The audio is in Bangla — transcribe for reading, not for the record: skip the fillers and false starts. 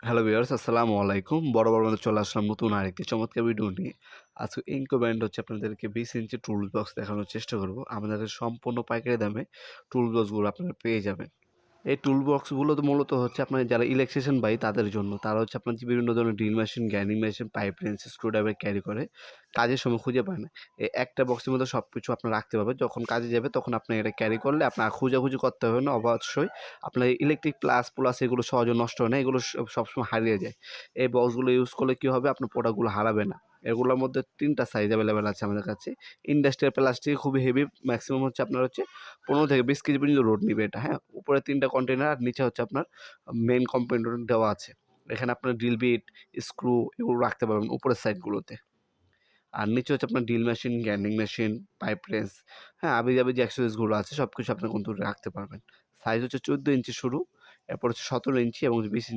হ্যালো ভিউয়ার্স, আসসালামু আলাইকুম। বরাবর মতো চলে আসলাম নতুন আরেকটি চমৎকার ভিডিও নিয়ে। আজকে ইনকো ব্র্যান্ড হচ্ছে আপনাদেরকে 20 ইঞ্চি টুলস বক্স দেখানোর চেষ্টা করব। আমাদের কাছে সম্পূর্ণ পাইকারি দামে টুলস বক্সগুলো আপনারা পেয়ে যাবেন। এই টুল বক্সগুলো তো মূলত হচ্ছে আপনার যারা ইলেকট্রিশিয়ান ভাই তাদের জন্য। তারা হচ্ছে আপনার যে বিভিন্ন ধরনের drill machine, grinding machine, pipe wrench, screwdriver carry করে কাজের সময় খুঁজে পায় না। এই একটা বক্সের মধ্যে সবকিছু আপনার রাখতে পারবেন। যখন কাজে যাবে তখন আপনি এটা ক্যারি করলে আপনার খোঁজাখুঁজি করতে হবে না। অবশ্যই আপনার ইলেকট্রিক প্লাস এগুলো সহজে নষ্ট হয় না। এগুলো সবসময় হারিয়ে যায়। এই বক্সগুলো ইউজ করলে কী হবে? আপনার প্রোডাক্টগুলো হারাবে না। এগুলোর মধ্যে ৩ টা সাইজ অ্যাভেলেবেল আছে আমাদের কাছে। ইন্ডাস্ট্রিয়াল প্লাস্টিক খুবই হেভি, ম্যাক্সিমাম হচ্ছে আপনার হচ্ছে ১৫ থেকে ২০ কেজি পর্যন্ত লোড নিবে এটা, হ্যাঁ? উপরে ৩ টা কন্টেইনার আর নিচে হচ্ছে আপনার মেইন কম্পোনেন্ট দেওয়া আছে। এখানে আপনার ড্রিল বিট, স্ক্রু এগুলো রাখতে পারবেন উপরের সাইডগুলোতে। আর নিচে হচ্ছে আপনার drill machine, grinding machine, pipe wrench, হ্যাঁ? হাবিজাবি যে অ্যাক্সেসরিজগুলো আছে সবকিছু আপনি কিন্তু রাখতে পারবেন। সাইজ হচ্ছে ১৪ ইঞ্চি শুরু, এরপর হচ্ছে ১৭ ইঞ্চি এবং ২০ ইঞ্চি।